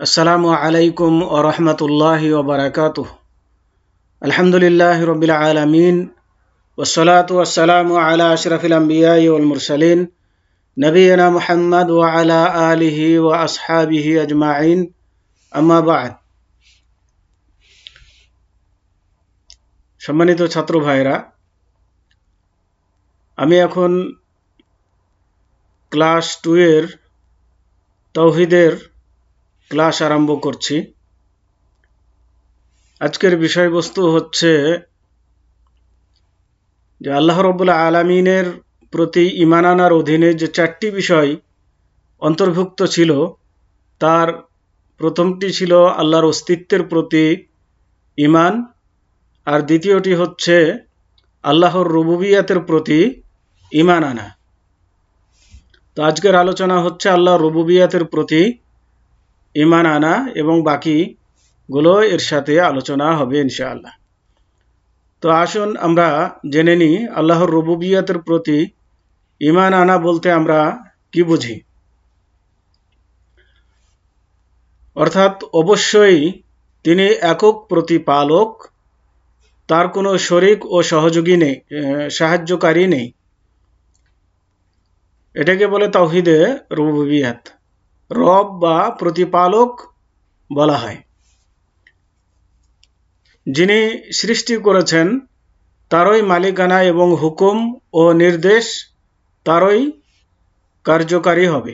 আসসালামু আলাইকুম ওয়া রাহমাতুল্লাহি ওয়া বারাকাতুহু। আলহামদুলিল্লাহি রাব্বিল আলামিন ওয়াসসালাতু ওয়াসসালামু আলা আশরাফিল আমবিয়াই ওয়াল মুরসালিন নবিয়িনা মুহাম্মদ ওয়া আলা আলিহি ওয়া আসহাবিহি আজমাইন, আম্মা বা'দ। সম্মানিত ছাত্র ভাইরা, আমি এখন ক্লাস 2 এর তাওহীদের ক্লাস আরম্ভ করছি। আজকের বিষয়বস্তু হচ্ছে যে আল্লাহ রাব্বুল আলামিনের প্রতি ঈমান আনার অধীনে যে 4টি বিষয় অন্তর্ভুক্ত ছিল, তার প্রথমটি ছিল আল্লাহর অস্তিত্বের প্রতি ঈমান, আর দ্বিতীয়টি হচ্ছে আল্লাহর রুবুবিয়াতের প্রতি ঈমান আনা। তো আজকের আলোচনা হচ্ছে আল্লাহর রুবুবিয়াতের প্রতি ঈমান আনা, এবং বাকিগুলো এর সাথে আলোচনা হবে ইনশাআল্লাহ। তো আসুন আমরা জেনে নিই আল্লাহর রুবুবিয়াতের প্রতি ঈমান আনা বলতে আমরা কি বুঝি। অর্থাৎ অবশ্যই তিনি একক প্রতিপালক, তার কোনো শরীক ও সহযোগী নেই, সাহায্যকারী নেই। এটাকে বলে তাওহীদে রুবুবিয়াত। রব বা প্রতিপালক বলা হয়। যিনি সৃষ্টি করেছেন তারই মালিকানা এবং হুকুম ও নির্দেশ তারই কার্যকারী হবে।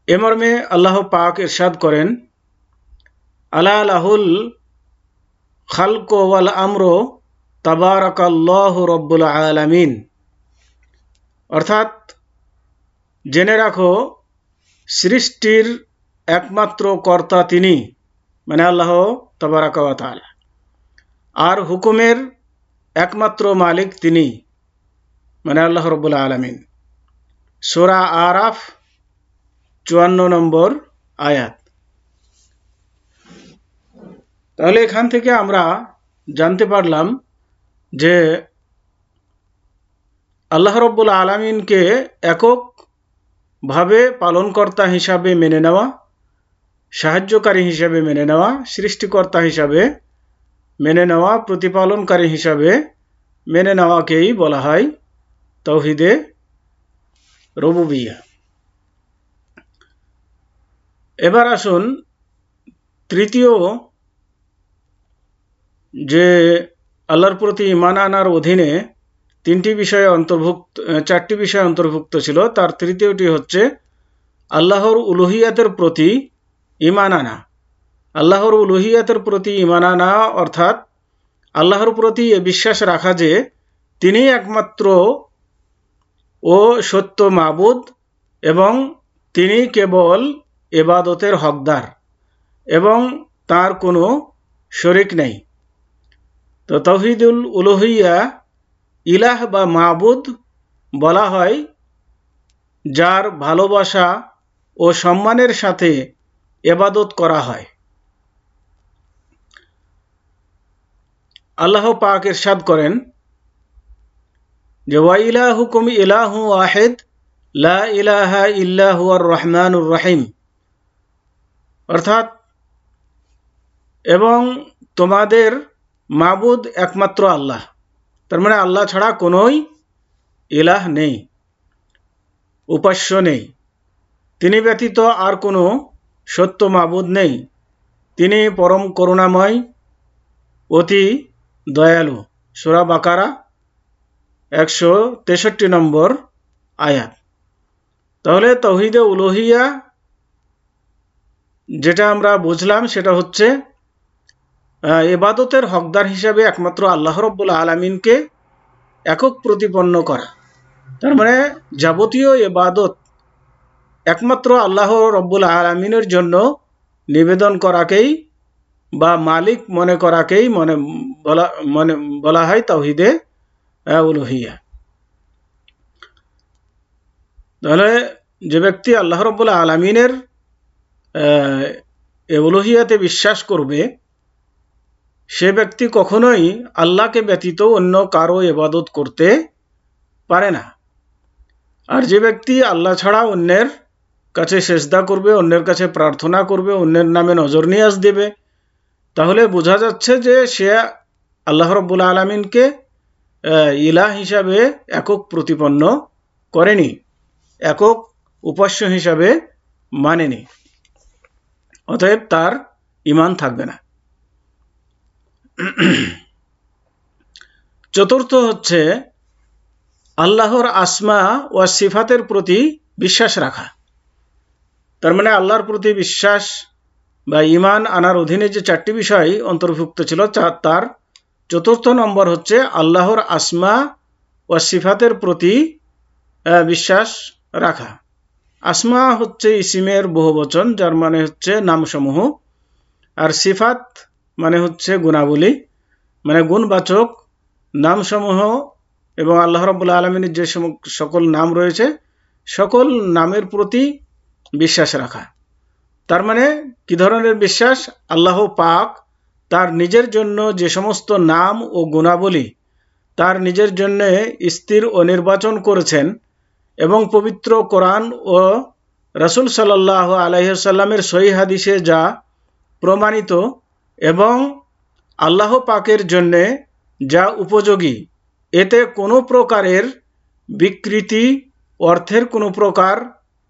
এ মর্মে আল্লাহ পাক ইরশাদ করেন, আলা লাহুল খালক ওয়াল আমরু তাবারাকাল্লাহু রব্বুল আলামিন। অর্থাৎ জেনে রাখো, সৃষ্টির একমাত্র কর্তা তিনি, মানে আল্লাহ তাবারাকা ওয়া তাআলা, আর হুকুমের একমাত্র মালিক তিনি, মানে আল্লাহ রব্বুল আলামিন। সূরা আরাফ 54 নম্বর আয়াত। তাহলে এখান থেকে আমরা জানতে পারলাম যে আল্লাহ রব্বুল আলামিনকে এককভাবে পালনকর্তা হিসাবে মেনে নেওয়া, সাহায্যকারী হিসাবে মেনে নেওয়া, সৃষ্টিকর্তা হিসাবে মেনে নেওয়া, প্রতিপালনকারী হিসাবে মেনে নেওয়াকেই বলা হয় তাওহীদে রুবুবিয়্যাহ। এবার আসুন তৃতীয় যে আল্লাহর প্রতি ঈমান আনার অধীনে 4টি বিষয় অন্তর্ভুক্ত ছিল, তার তৃতীয়টি হচ্ছে আল্লাহর উলুহিয়াতের প্রতি ঈমান আনা। আল্লাহর উলুহিয়াতের প্রতি ঈমান আনা অর্থাৎ আল্লাহর প্রতি এ বিশ্বাস রাখা যে তিনি একমাত্র ও সত্য মাবুদ, এবং তিনি কেবল ইবাদতের হকদার, এবং তার কোনো শরীক নেই। তো তাওহীদুল উলুহিয়া, ইলাহ বা মাবুদ বলা হয় যার ভালোবাসা ও সম্মানের সাথে ইবাদত করা হয়। আল্লাহ পাক ইরশাদ করেন যে ওয়া ইলাহুকুম ইলাহু ওয়াহিদ লা ইলাহা ইল্লা হুয়ার রহমানুর রহিম। অর্থাৎ এবং তোমাদের মাবুদ একমাত্র আল্লাহ, তার মানে আল্লাহ ছাড়া কোনোই ইলাহ নেই, উপাস্য নেই। তিনি ব্যতীত আর কোনো সত্য মাবুদ নেই। তিনি পরম করুণাময়, অতি দয়ালু। সূরা বাকারা 163 নম্বর আয়াত। তাহলে তাওহীদে উলুহিয়া যেটা আমরা বুঝলাম সেটা হচ্ছে ইবাদতের হকদার হিসাবে একমাত্র আল্লাহ রাব্বুল আলামিনকে একক প্রতিপন্ন করা। তার মানে যাবতীয় ইবাদত একমাত্র আল্লাহ রাব্বুল আলামিনের জন্য নিবেদন করাকেই বা মালিক মনে করাকেই বলা হয় তাওহীদে উলুহিয়া। তাহলে যে ব্যক্তি আল্লাহ রাব্বুল আলামিনের উলুহিয়াতে বিশ্বাস করবে, সে ব্যক্তি কখনোই আল্লাহকে ব্যতীত অন্য কারো ইবাদত করতে পারে না। আর যে ব্যক্তি আল্লাহ ছাড়া অন্যের কাছে সেজদা করবে, অন্যের কাছে প্রার্থনা করবে, অন্যের নামে নজর নিয়াজ দেবে, তাহলে বোঝা যাচ্ছে যে সে আল্লাহ রাব্বুল আলামিনকে ইলাহ হিসাবে একক প্রতিপন্ন করেনি, একক উপাস্য হিসাবে মানেনি, অতএব তার ঈমান থাকবে না। চতুর্থ হচ্ছে আল্লাহর আসমা ও সিফাতের প্রতি বিশ্বাস রাখা। তার মানে আল্লাহর প্রতি বিশ্বাস বা ঈমান আনার অধীনে যে চারটি বিষয় অন্তর্ভুক্ত ছিল, তার চতুর্থ নম্বর হচ্ছে আল্লাহর আসমা ও সিফাতের প্রতি বিশ্বাস রাখা। আসমা হচ্ছে ইসিমের বহুবচন, যার মানে হচ্ছে নামসমূহ, আর সিফাত মানে হচ্ছে গুণাবলী, মানে গুণবাচক নামসমূহ, এবং আল্লাহ রাব্বুল আলামিনের যে সকল নাম রয়েছে সকল নামের প্রতি বিশ্বাস রাখা। তার মানে কি ধরনের বিশ্বাস? আল্লাহ পাক তার নিজের জন্য যে সমস্ত নাম ও গুণাবলী তার নিজের জন্য স্থির ও নির্বাচন করেছেন, এবং পবিত্র কোরআন ও রাসূল সাল্লাল্লাহু আলাইহি ওয়াসাল্লামের সহিহ হাদিসে যা প্রমাণিত, এবং আল্লাহ পাকের জন্যে যা উপযোগী, এতে কোনো প্রকারের বিকৃতি, অর্থের কোনো প্রকার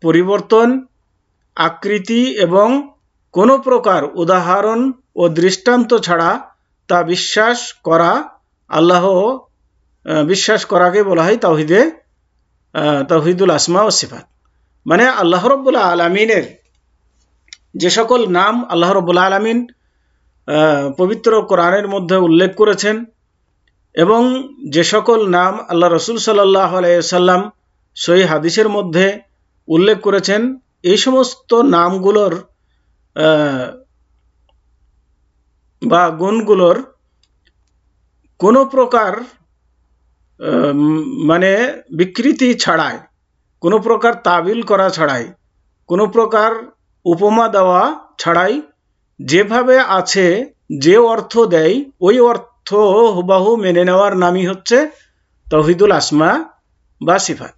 পরিবর্তন, আকৃতি এবং কোনো প্রকার উদাহরণ ও দৃষ্টান্ত ছাড়া তা বিশ্বাস করাকে বলা হয় তাওহীদুল আসমা ও সিফাত। মানে আল্লাহ রাব্বুল আলামিনের যে সকল নাম আল্লাহ রাব্বুল আলামিন পবিত্র কোরআনের মধ্যে উল্লেখ করেছেন, এবং যে সকল নাম আল্লাহ রাসূল সাল্লাল্লাহু আলাইহি ওয়াসাল্লাম সহিহ হাদিসের মধ্যে উল্লেখ করেছেন, এই সমস্ত নামগুলোর বা গুণগুলোর কোনো প্রকার মানে বিকৃতি ছাড়াই, কোনো প্রকার তাবিল করা ছাড়াই, কোনো প্রকার উপমা দেওয়া ছাড়াই যেভাবে আছে, যে অর্থ দেয় ওই অর্থ হুবাহু মেনে নেওয়ার নামই হচ্ছে তাওহীদুল আসমা বা সিফাত।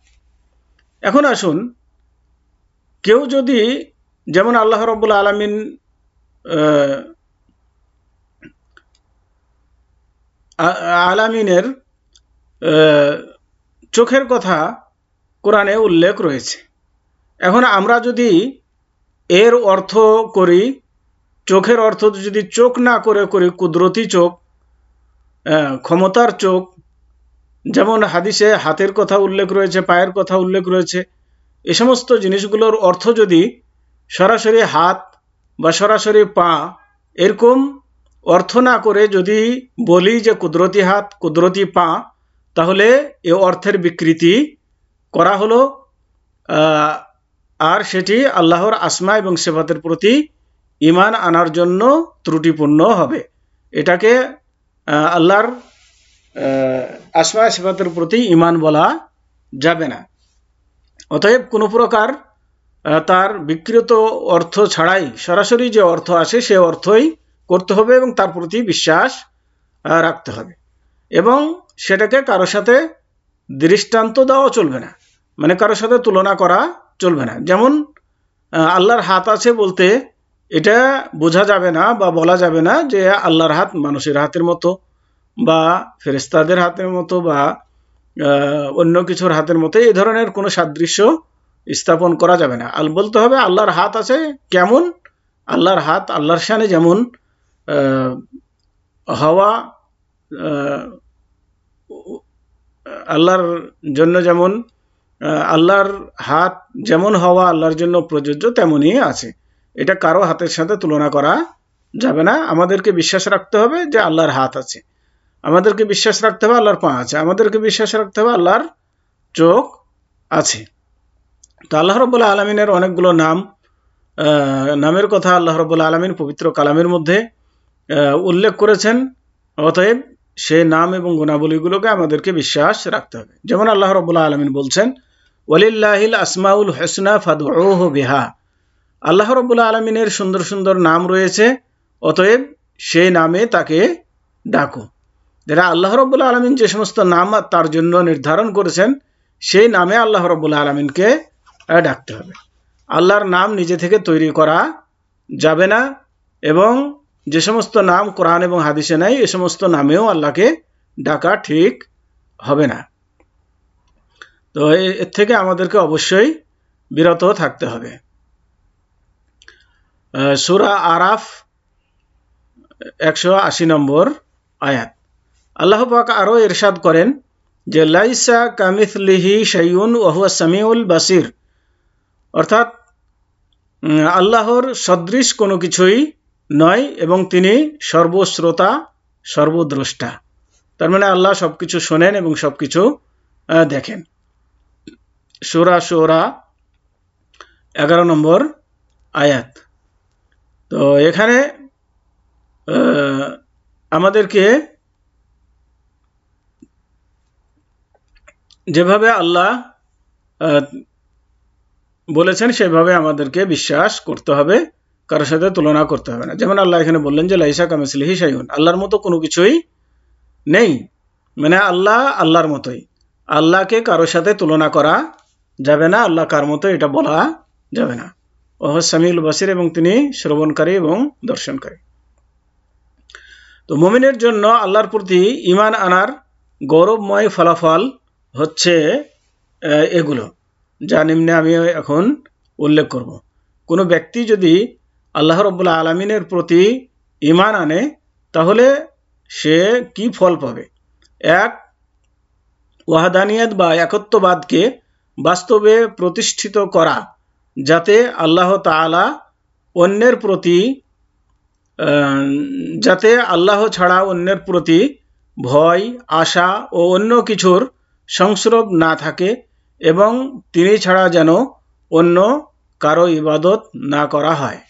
এখন আসুন, কেউ যদি, যেমন আল্লাহ রাব্বুল আলামিন আলামিনের চোখের কথা কোরআনে উল্লেখ রয়েছে। এখন আমরা যদি এর অর্থ করি, চোখের অর্থ যদি চোখ না করে করি কুদরতি চোখ, ক্ষমতার চোখ, যেমন হাদিসে হাতের কথা উল্লেখ রয়েছে, পায়ের কথা উল্লেখ রয়েছে, এ সমস্ত জিনিসগুলোর অর্থ যদি সরাসরি হাত বা সরাসরি পা এরকম অর্থ না করে যদি বলি যে কুদরতি হাত, কুদরতি পা, তাহলে এ অর্থের বিকৃতি করা হলো, আর সেটি আল্লাহর আসমা এবং সিফাতের প্রতি ঈমান আনার জন্য ত্রুটিপূর্ণ হবে। এটাকে আল্লাহর আসমা সিফাতের প্রতি ঈমান বলা যাবে না। অতএব কোনো প্রকার তার বিকৃত অর্থ ছাড়াই সরাসরি যে অর্থ আসে সে অর্থই করতে হবে, এবং তার প্রতি বিশ্বাস রাখতে হবে, এবং সেটাকে কারো সাথে দৃষ্টান্ত দেওয়া চলবে না, মানে কারো সাথে তুলনা করা চলবে না। যেমন আল্লাহর হাত আছে বলতে এটা বোঝা যাবে না বা বলা যাবে না যে আল্লাহর হাত মানুষের হাতের মতো বা ফেরেশতাদের হাতের মতো বা অন্য কিছুর হাতের মতো, এই ধরনের কোনো সাদৃশ্য স্থাপন করা যাবে না। বলতে হবে আল্লাহর হাত আছে কেমন? আল্লাহর হাত আল্লাহর শানে যেমন হওয়া, আল্লাহর জন্য যেমন আল্লাহর হাত যেমন হওয়া আল্লাহর জন্য প্রযোজ্য তেমনই আছে, এটা কারো হাতের সাথে তুলনা করা যাবে না। আমাদেরকে বিশ্বাস রাখতে হবে যে আল্লাহর হাত আছে, আমাদেরকে বিশ্বাস রাখতে হবে আল্লাহর পা আছে, আমাদেরকে বিশ্বাস রাখতে হবে আল্লাহর চোখ আছে। তো আল্লাহ রাব্বুল আলামিনের অনেকগুলো নামের কথা আল্লাহ রাব্বুল আলামিন পবিত্র কালামের মধ্যে উল্লেখ করেছেন, অতএব সেই নাম এবং গুণাবলীগুলোকে আমাদেরকে বিশ্বাস রাখতে হবে। যেমন আল্লাহ রাব্বুল আলামিন বলছেন, ওয়ালিল্লাহিল আসমাউল হুসনা ফাদউহু বিহা, আল্লাহ রাব্বুল আলামিনের সুন্দর সুন্দর নাম রয়েছে, অতএব সেই নামে তাকে ডাকো। যারা আল্লাহ রাব্বুল আলামিন যে সমস্ত নাম তার জন্য নির্ধারণ করেছেন সেই নামে আল্লাহ রাব্বুল আলামিনকে ডাকতে হবে। আল্লাহর নাম নিজে থেকে তৈরি করা যাবে না, এবং যে সমস্ত নাম কোরআন এবং হাদিসে নাই এ সমস্ত নামেও আল্লাহকে ডাকা ঠিক হবে না। তো এর থেকে আমাদেরকে অবশ্যই বিরত থাকতে হবে। সূরা আরাফ 180 নম্বর আয়াত। আল্লাহ পাক আরো ইরশাদ করেন যে লাইসা কামিথলিহি শাইউন ওয়া হুয়া সামিউল বাসির, অর্থাৎ আল্লাহর সদৃশ কোনো কিছুই নয় এবং তিনি সর্বশ্রোতা সর্বদ্রষ্টা। তার মানে আল্লাহ সবকিছু শোনেন এবং সবকিছু দেখেন। সূরা শুরা 11 নম্বর আয়াত। তো এখানে আমাদেরকে যেভাবে আল্লাহ বলেছেন সেভাবে আমাদেরকে বিশ্বাস করতে হবে, কারোর সাথে তুলনা করতে হবে না। যেমন আল্লাহ এখানে বললেন যে লাইসা কামিসলিহি শাইউন, আল্লাহর মতো কোনো কিছুই নেই, মানে আল্লাহ আল্লাহর মতোই। আল্লাহকে কারোর সাথে তুলনা করা যাবে না, আল্লাহ কার মতো এটা বলা যাবে না। ওহ সামিউল বাসির, এবং তিনি শ্রবণকারী এবং দর্শনকারী। তো মুমিনের জন্য আল্লাহর প্রতি ঈমান আনার গৌরবময় ফলাফল হচ্ছে এগুলো, যা নিম্নে আমি এখন উল্লেখ করব। কোনো ব্যক্তি যদি আল্লাহ রাব্বুল আলামিনের প্রতি ঈমান আনে তাহলে সে কি ফল পাবে? এক, ওয়াহদানিয়াত বা একত্ববাদকে বাস্তবে প্রতিষ্ঠিত করা, যাতে আল্লাহ তাআলা অন্যের প্রতি যাতে আল্লাহ ছাড়া অন্যের প্রতি ভয়, আশা ও অন্য কিছুর সংস্রব না থাকে, এবং তিনি ছাড়া যেন অন্য কারো ইবাদত না করা হয়।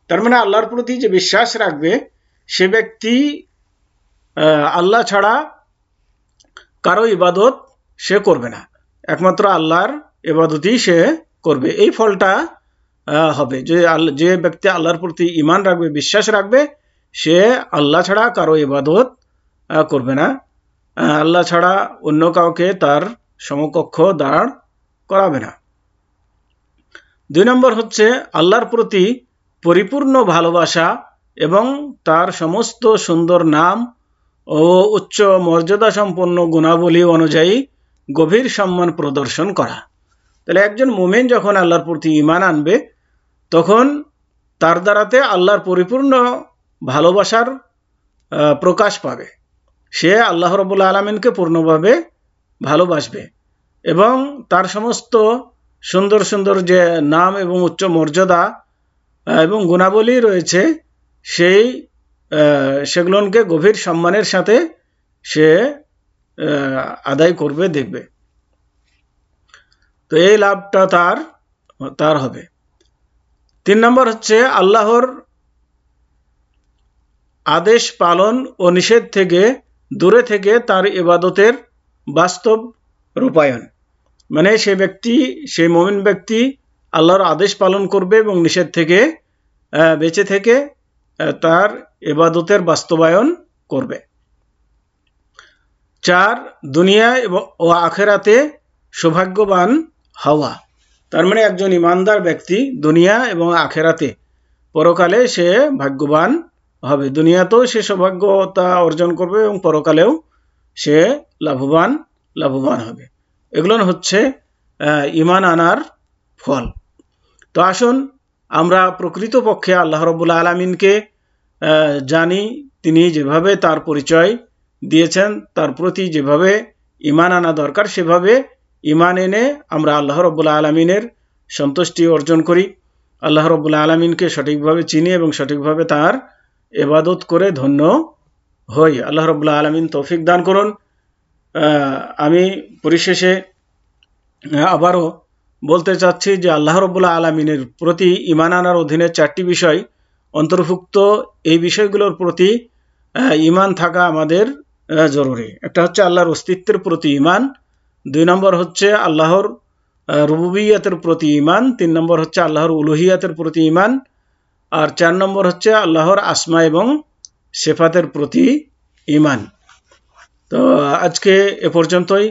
তার মানে আল্লাহর প্রতি যে বিশ্বাস রাখবে সে ব্যক্তি আল্লাহ ছাড়া কারো ইবাদত সে করবে না, একমাত্র আল্লাহর ইবাদতই সে করবে। এই ফলটা হবে যে ব্যক্তি আল্লাহর প্রতি ঈমান রাখবে, বিশ্বাস রাখবে, সে আল্লাহ ছাড়া কারো ইবাদত করবে না, আল্লাহ ছাড়া অন্য কাউকে তার সমকক্ষ দাঁড় করাবে না। 2 নম্বর হচ্ছে আল্লাহর প্রতি পরিপূর্ণ ভালোবাসা এবং তার সমস্ত সুন্দর নাম ও উচ্চ মর্যাদা সম্পন্ন গুণাবলী অনুযায়ী গভীর সম্মান প্রদর্শন করা। তাহলে একজন মুমিন যখন আল্লাহর প্রতি ঈমান আনবে তখন তার দ্বারাতে আল্লাহর পরিপূর্ণ ভালোবাসার প্রকাশ পাবে। সে আল্লাহ রাব্বুল আলামিনকে পূর্ণভাবে ভালোবাসবে এবং তার সমস্ত সুন্দর সুন্দর যে নাম এবং উচ্চ মর্যাদা এবং গুণাবলী রয়েছে সেগুলোকে গভীর সম্মানের সাথে সে আদায় করবে, দেখবে। তো এই লাভটা তার হবে। 3 নম্বর হচ্ছে আল্লাহর আদেশ পালন ও নিষেধ থেকে দূরে থেকে তার ইবাদতের বাস্তব রূপায়ণ। মানে সেই মুমিন ব্যক্তি আল্লাহর আদেশ পালন করবে এবং নিষেধ থেকে বেঁচে থেকে তার ইবাদতের বাস্তবায়ন করবে। 4, দুনিয়া ও আখিরাতে সৌভাগ্যবান হওয়া। তার মানে একজন ইমানদার ব্যক্তি দুনিয়া এবং আখিরাতে পরকালে সে ভাগ্যবান হবে। দুনিয়াতেও সে সৌভাগ্যতা অর্জন করবে এবং পরকালেও সে লাভবান হবে। এগুলো হচ্ছে ঈমান আনার ফল। তো আসুন আমরা প্রকৃতপক্ষে আল্লাহ রাব্বুল আলামিনকে জানি, তিনি যেভাবে তার পরিচয় দিয়েছেন, তার প্রতি যেভাবে ঈমান আনা দরকার সেভাবে ঈমান এনে আমরা আল্লাহ রাব্বুল আলামিনের সন্তুষ্টি অর্জন করি, আল্লাহ রাব্বুল আলামিনকে সঠিকভাবে চিনি এবং সঠিকভাবে তার ইবাদত করে ধন্য হই। আল্লাহ রাব্বুল আলামিন তৌফিক দান করুন। আমি পরিশেষে আবারও বলতে চাচ্ছি যে আল্লাহ রাব্বুল আলামিনের প্রতি ঈমান আনার অধীনে 4টি বিষয় অন্তর্ভুক্ত। এই বিষয়গুলোর প্রতি ঈমান থাকা আমাদের জরুরি। একটা হচ্ছে আল্লাহর অস্তিত্বের প্রতি ঈমান, 2 নম্বর হচ্ছে আল্লাহর রুবুবিয়তের প্রতি ঈমান, 3 নম্বর হচ্ছে আল্লাহর উলুহিয়াতের প্রতি ঈমান, আর 4 নম্বর হচ্ছে আল্লাহর আসমা এবং সিফাতের প্রতি ঈমান। তো আজকে এ পর্যন্তই।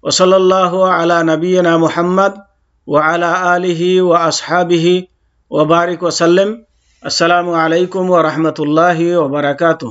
ওয়া সাল্লাল্লাহু আলা নাবিয়িনা মুহাম্মদ وعلى آله وأصحابه وبارك وسلم. السلام عليكم ورحمة الله وبركاته.